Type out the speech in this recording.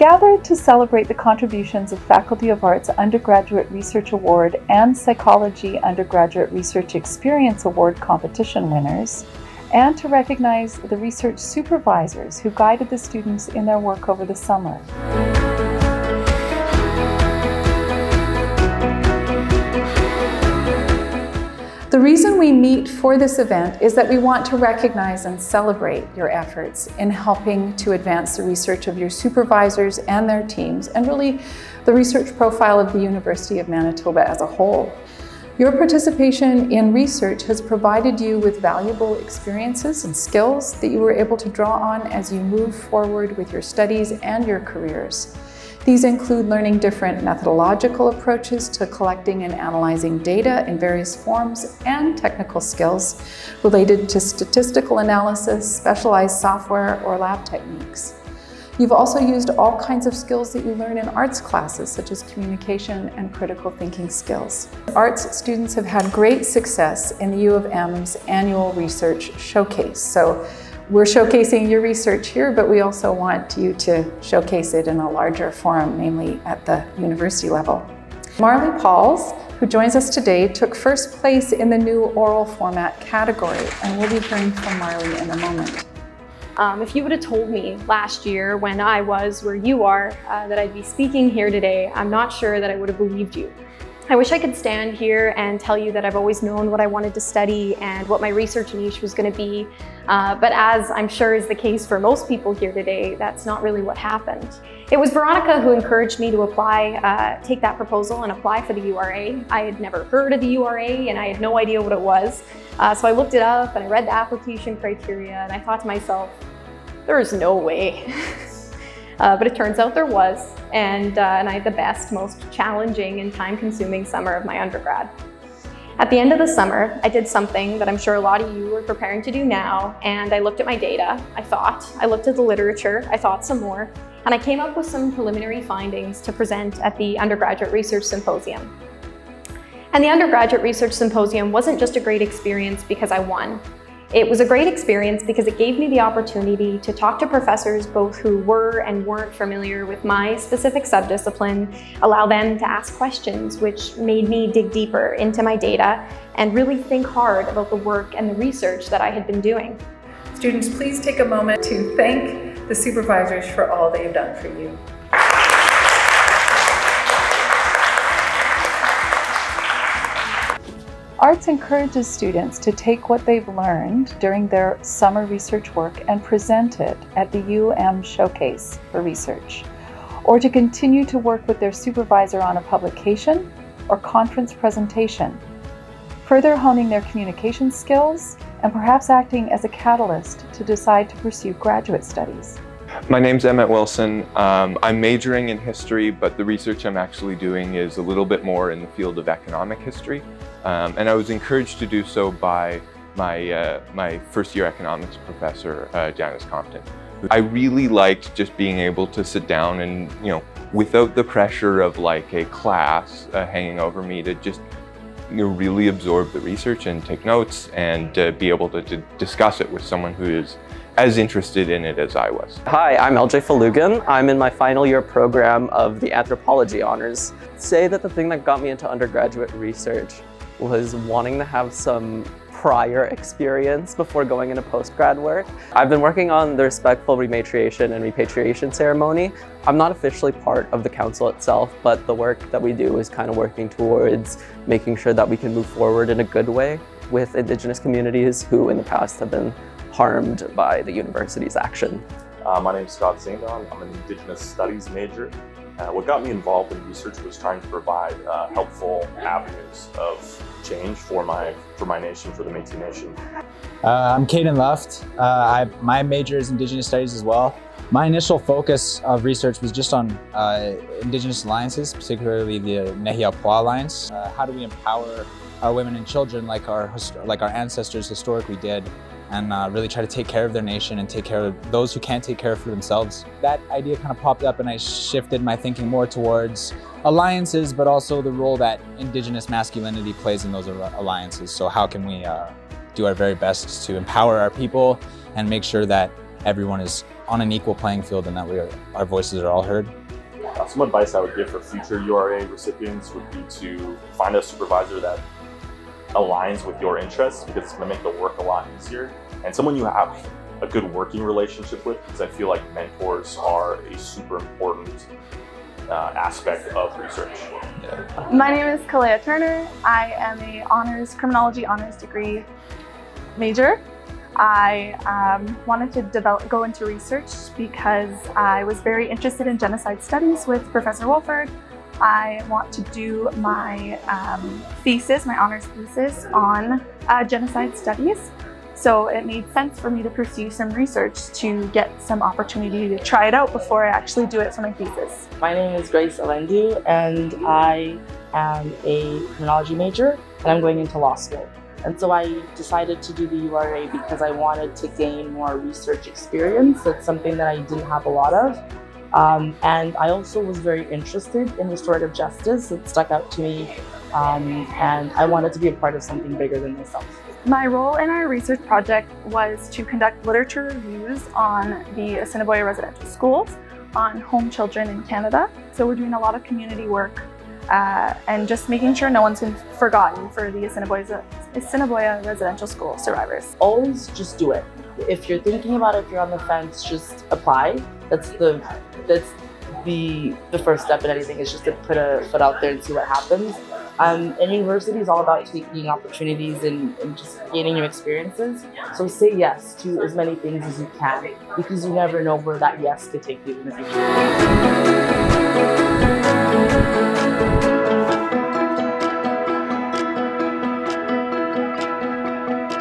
gathered to celebrate the contributions of Faculty of Arts Undergraduate Research Award and Psychology Undergraduate Research Experience Award competition winners, and to recognize the research supervisors who guided the students in their work over the summer. The reason we meet for this event is that we want to recognize and celebrate your efforts in helping to advance the research of your supervisors and their teams, and really the research profile of the University of Manitoba as a whole. Your participation in research has provided you with valuable experiences and skills that you were able to draw on as you move forward with your studies and your careers. These include learning different methodological approaches to collecting and analyzing data in various forms, and technical skills related to statistical analysis, specialized software, or lab techniques. You've also used all kinds of skills that you learn in arts classes, such as communication and critical thinking skills. Arts students have had great success in the U of M's annual research showcase. So we're showcasing your research here, but we also want you to showcase it in a larger forum, namely at the university level. Marley Pauls, who joins us today, took first place in the new oral format category, and we'll be hearing from Marley in a moment. If you would have told me last year when I was where you are that I'd be speaking here today, I'm not sure that I would have believed you. I wish I could stand here and tell you that I've always known what I wanted to study and what my research niche was going to be, but as I'm sure is the case for most people here today, that's not really what happened. It was Veronica who encouraged me to apply, take that proposal and apply for the URA. I had never heard of the URA and I had no idea what it was, so I looked it up and I read the application criteria and I thought to myself, there is no way. But it turns out there was, and I had the best, most challenging and time-consuming summer of my undergrad. At the end of the summer, I did something that I'm sure a lot of you are preparing to do now, and I looked at my data, I looked at the literature, I thought some more, and I came up with some preliminary findings to present at the Undergraduate Research Symposium. And the Undergraduate Research Symposium wasn't just a great experience because I won. It was a great experience because it gave me the opportunity to talk to professors both who were and weren't familiar with my specific subdiscipline, allow them to ask questions, which made me dig deeper into my data and really think hard about the work and the research that I had been doing. Students, please take a moment to thank the supervisors for all they've done for you. Arts encourages students to take what they've learned during their summer research work and present it at the UM Showcase for research, or to continue to work with their supervisor on a publication or conference presentation, further honing their communication skills and perhaps acting as a catalyst to decide to pursue graduate studies. My name's Emmett Wilson. I'm majoring in history, but the research I'm actually doing is a little bit more in the field of economic history. And I was encouraged to do so by my first year economics professor, Janice Compton. I really liked just being able to sit down and, without the pressure of like a class hanging over me, to just really absorb the research and take notes and be able to discuss it with someone who is as interested in it as I was. Hi, I'm LJ Falugan. I'm in my final year program of the anthropology honors. I'd say that the thing that got me into undergraduate research was wanting to have some prior experience before going into postgrad work. I've been working on the respectful rematriation and repatriation ceremony. I'm not officially part of the council itself, but the work that we do is kind of working towards making sure that we can move forward in a good way with Indigenous communities who in the past have been harmed by the university's action. My name is Scott Zandon. I'm an Indigenous Studies major. What got me involved in research was trying to provide helpful avenues of change for my nation, for the Métis Nation. I'm Caden Luft. My major is Indigenous Studies as well. My initial focus of research was just on Indigenous alliances, particularly the Nehiyapuha Alliance. How do we empower our women and children like our ancestors historically did, and really try to take care of their nation and take care of those who can't take care of for themselves. That idea kind of popped up and I shifted my thinking more towards alliances, but also the role that Indigenous masculinity plays in those alliances. So how can we do our very best to empower our people and make sure that everyone is on an equal playing field and that our voices are all heard. Some advice I would give for future URA recipients would be to find a supervisor that aligns with your interests, because it's going to make the work a lot easier, and someone you have a good working relationship with, because I feel like mentors are a super important aspect of research. Yeah. My name is Kalea Turner. I am a criminology honors degree major. I wanted to go into research because I was very interested in genocide studies with Professor Wolford. I want to do my thesis, my honors thesis on genocide studies. So it made sense for me to pursue some research to get some opportunity to try it out before I actually do it for my thesis. My name is Grace Alendu, and I am a criminology major, and I'm going into law school. And so I decided to do the URA because I wanted to gain more research experience. That's something that I didn't have a lot of. And I also was very interested in restorative justice. It stuck out to me, and I wanted to be a part of something bigger than myself. My role in our research project was to conduct literature reviews on the Assiniboia residential schools, on home children in Canada. So we're doing a lot of community work and just making sure no one's been forgotten for the Assiniboia residential school survivors. Always just do it. If you're thinking about it, if you're on the fence, just apply. That's the first step in anything, is just to put a foot out there and see what happens. And university is all about taking opportunities and just gaining new experiences. So say yes to as many things as you can, because you never know where that yes could take you in the future.